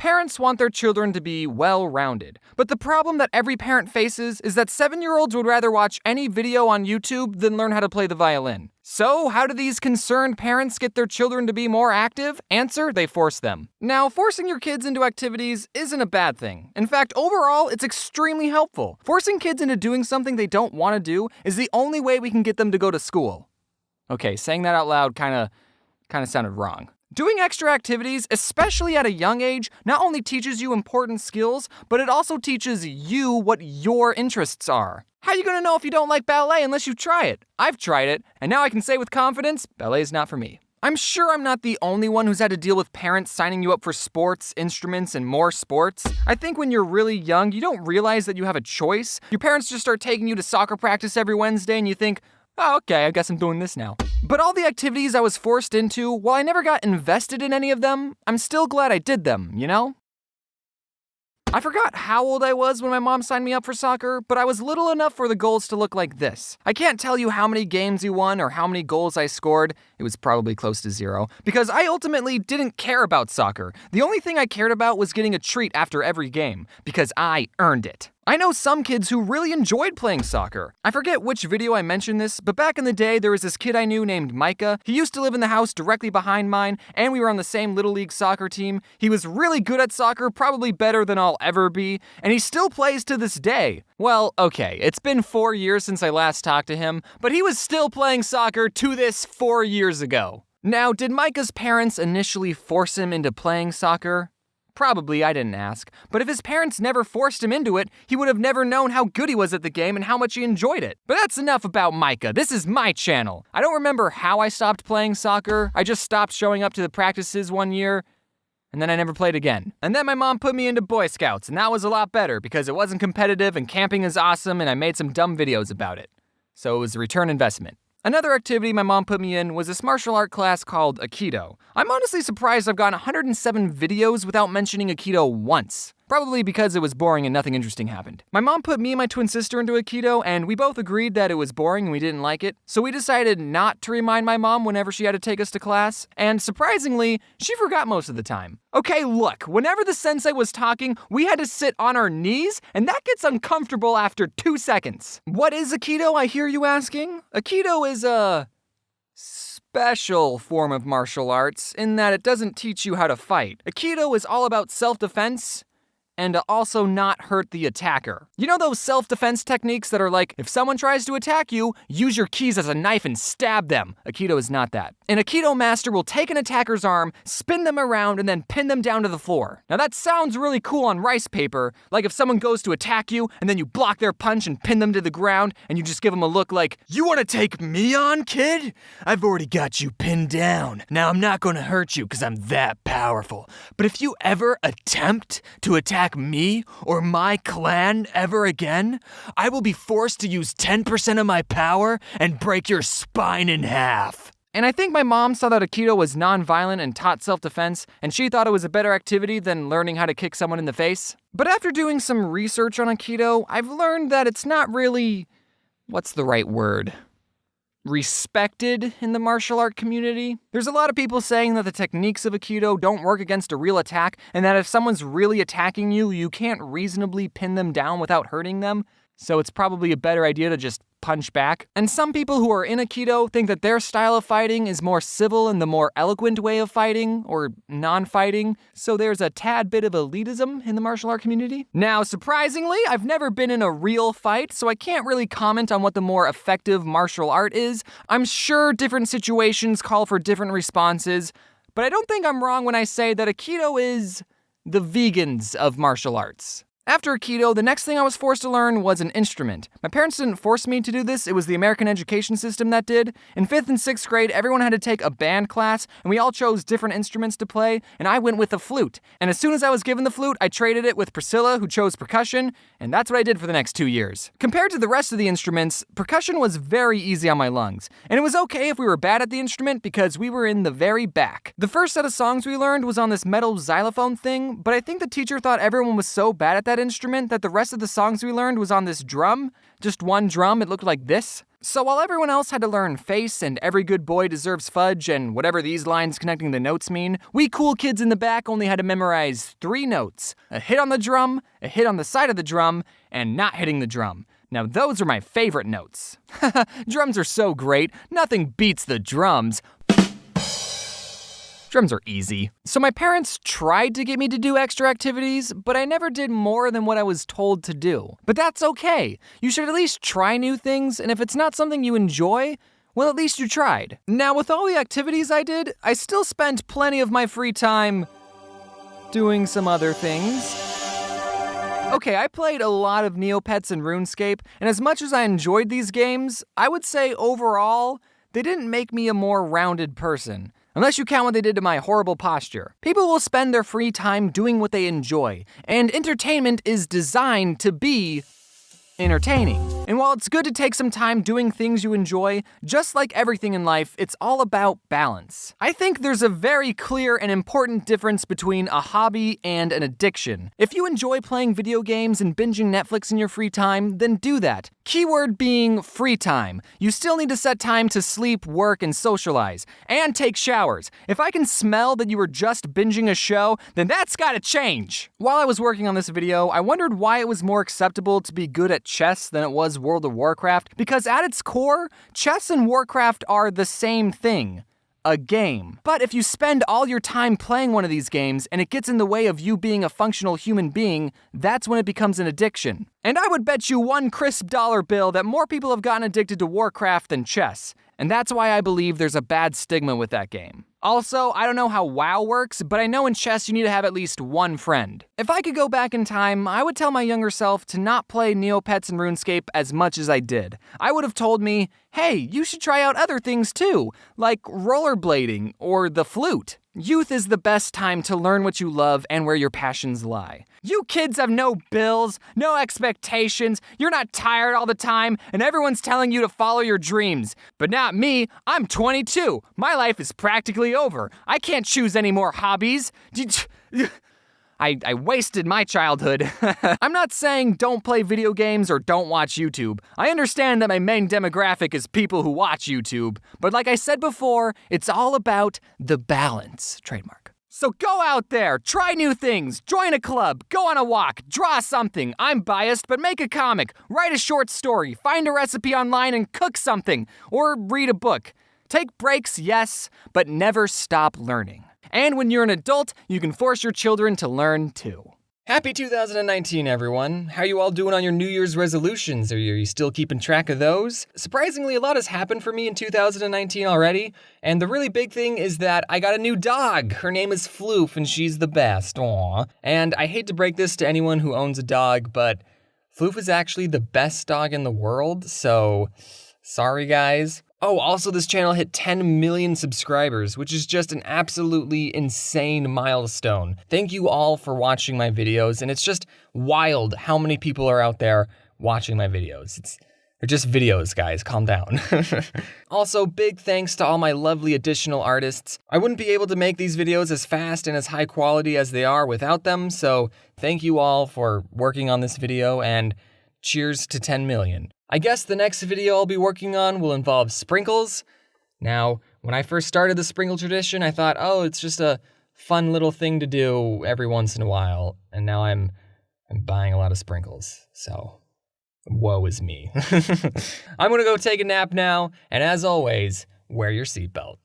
Parents want their children to be well-rounded, but the problem that every parent faces is that 7-year-olds would rather watch any video on YouTube than learn how to play the violin. So, how do these concerned parents get their children to be more active? Answer, they force them. Now, forcing your kids into activities isn't a bad thing. In fact, overall, it's extremely helpful. Forcing kids into doing something they don't want to do is the only way we can get them to go to school. Okay, saying that out loud kinda sounded wrong. Doing extra activities, especially at a young age, not only teaches you important skills, but it also teaches you what your interests are. How are you gonna know if you don't like ballet unless you try it? I've tried it, and now I can say with confidence, ballet is not for me. I'm sure I'm not the only one who's had to deal with parents signing you up for sports, instruments, and more sports. I think when you're really young, you don't realize that you have a choice. Your parents just start taking you to soccer practice every Wednesday, and you think, oh, okay, I guess I'm doing this now. But all the activities I was forced into, while I never got invested in any of them, I'm still glad I did them, you know? I forgot how old I was when my mom signed me up for soccer, but I was little enough for the goals to look like this. I can't tell you how many games you won or how many goals I scored. It was probably close to 0, because I ultimately didn't care about soccer. The only thing I cared about was getting a treat after every game, because I earned it. I know some kids who really enjoyed playing soccer. I forget which video I mentioned this, but back in the day, there was this kid I knew named Micah. He used to live in the house directly behind mine, and we were on the same Little League soccer team. He was really good at soccer, probably better than I'll ever be, and he still plays to this day. Well, okay, it's been 4 years since I last talked to him, but he was still playing soccer to this 4 years ago. Now, did Micah's parents initially force him into playing soccer? Probably, I didn't ask. But if his parents never forced him into it, he would have never known how good he was at the game and how much he enjoyed it. But that's enough about Micah. This is my channel. I don't remember how I stopped playing soccer. I just stopped showing up to the practices one year, and then I never played again. And then my mom put me into Boy Scouts, and that was a lot better because it wasn't competitive and camping is awesome and I made some dumb videos about it. So it was a return investment. Another activity my mom put me in was this martial art class called Aikido. I'm honestly surprised I've gotten 107 videos without mentioning Aikido once. Probably because it was boring and nothing interesting happened. My mom put me and my twin sister into Aikido, and we both agreed that it was boring and we didn't like it, so we decided not to remind my mom whenever she had to take us to class, and surprisingly, she forgot most of the time. Okay, look, whenever the sensei was talking, we had to sit on our knees, and that gets uncomfortable after 2 seconds. What is Aikido, I hear you asking? Aikido is a special form of martial arts in that it doesn't teach you how to fight. Aikido is all about self-defense and to also not hurt the attacker. You know those self-defense techniques that are like, if someone tries to attack you, use your keys as a knife and stab them. Aikido is not that. An Aikido master will take an attacker's arm, spin them around, and then pin them down to the floor. Now that sounds really cool on rice paper, like if someone goes to attack you, and then you block their punch and pin them to the ground, and you just give them a look like, you wanna take me on, kid? I've already got you pinned down. Now I'm not gonna hurt you because I'm that powerful. But if you ever attempt to attack me or my clan ever again, I will be forced to use 10% of my power and break your spine in half. And I think my mom saw that Aikido was non-violent and taught self-defense, and she thought it was a better activity than learning how to kick someone in the face. But after doing some research on Aikido, I've learned that it's not really, what's the right word? Respected in the martial art community. There's a lot of people saying that the techniques of Aikido don't work against a real attack, and that if someone's really attacking you, you can't reasonably pin them down without hurting them. So it's probably a better idea to just punch back. And some people who are in Aikido think that their style of fighting is more civil and the more eloquent way of fighting, or non-fighting, so there's a tad bit of elitism in the martial art community. Now, surprisingly, I've never been in a real fight, so I can't really comment on what the more effective martial art is. I'm sure different situations call for different responses, but I don't think I'm wrong when I say that Aikido is the vegans of martial arts. After Aikido, the next thing I was forced to learn was an instrument. My parents didn't force me to do this, it was the American education system that did. In 5th and 6th grade, everyone had to take a band class, and we all chose different instruments to play, and I went with the flute. And as soon as I was given the flute, I traded it with Priscilla, who chose percussion, and that's what I did for the next 2 years. Compared to the rest of the instruments, percussion was very easy on my lungs, and it was okay if we were bad at the instrument because we were in the very back. The first set of songs we learned was on this metal xylophone thing, but I think the teacher thought everyone was so bad at that that instrument that the rest of the songs we learned was on this drum. Just one drum, it looked like this. So while everyone else had to learn Face and Every Good Boy Deserves Fudge and whatever these lines connecting the notes mean, we cool kids in the back only had to memorize 3 notes. A hit on the drum, a hit on the side of the drum, and not hitting the drum. Now those are my favorite notes. Drums are so great, nothing beats the drums. Drums are easy. So my parents tried to get me to do extra activities, but I never did more than what I was told to do. But that's okay. You should at least try new things, and if it's not something you enjoy, well, at least you tried. Now, with all the activities I did, I still spent plenty of my free time doing some other things. Okay, I played a lot of Neopets and RuneScape, and as much as I enjoyed these games, I would say overall, they didn't make me a more rounded person. Unless you count what they did to my horrible posture. People will spend their free time doing what they enjoy, and entertainment is designed to be entertaining. And while it's good to take some time doing things you enjoy, just like everything in life, it's all about balance. I think there's a very clear and important difference between a hobby and an addiction. If you enjoy playing video games and binging Netflix in your free time, then do that. Keyword being free time. You still need to set time to sleep, work, and socialize, and take showers. If I can smell that you were just binging a show, then that's gotta change. While I was working on this video, I wondered why it was more acceptable to be good at chess than it was World of Warcraft, because at its core, chess and Warcraft are the same thing. A game. But if you spend all your time playing one of these games and it gets in the way of you being a functional human being, that's when it becomes an addiction. And I would bet you one crisp dollar bill that more people have gotten addicted to Warcraft than chess. And that's why I believe there's a bad stigma with that game. Also, I don't know how WoW works, but I know in chess you need to have at least one friend. If I could go back in time, I would tell my younger self to not play Neopets and RuneScape as much as I did. I would have told me, hey, you should try out other things too, like rollerblading or the flute. Youth is the best time to learn what you love and where your passions lie. You kids have no bills, no expectations, you're not tired all the time, and everyone's telling you to follow your dreams. But not me, I'm 22. My life is practically over. I can't choose any more hobbies. I wasted my childhood. I'm not saying don't play video games or don't watch YouTube. I understand that my main demographic is people who watch YouTube. But like I said before, it's all about the balance. Trademark. So go out there, try new things, join a club, go on a walk, draw something. I'm biased, but make a comic, write a short story, find a recipe online and cook something, or read a book. Take breaks, yes, but never stop learning. And when you're an adult, you can force your children to learn too. Happy 2019, everyone. How are you all doing on your New Year's resolutions? Are you still keeping track of those? Surprisingly, a lot has happened for me in 2019 already, and the really big thing is that I got a new dog. Her name is Floof, and she's the best. Aww. And I hate to break this to anyone who owns a dog, but Floof is actually the best dog in the world, so sorry guys. Oh, also this channel hit 10 million subscribers, which is just an absolutely insane milestone. Thank you all for watching my videos, and it's just wild how many people are out there watching my videos. They're just videos, guys, calm down. Also, big thanks to all my lovely additional artists. I wouldn't be able to make these videos as fast and as high quality as they are without them, so thank you all for working on this video, and cheers to 10 million. I guess the next video I'll be working on will involve sprinkles. Now, when I first started the sprinkle tradition, I thought, oh, it's just a fun little thing to do every once in a while, and now I'm buying a lot of sprinkles, so woe is me. I'm gonna go take a nap now, and as always, wear your seatbelt.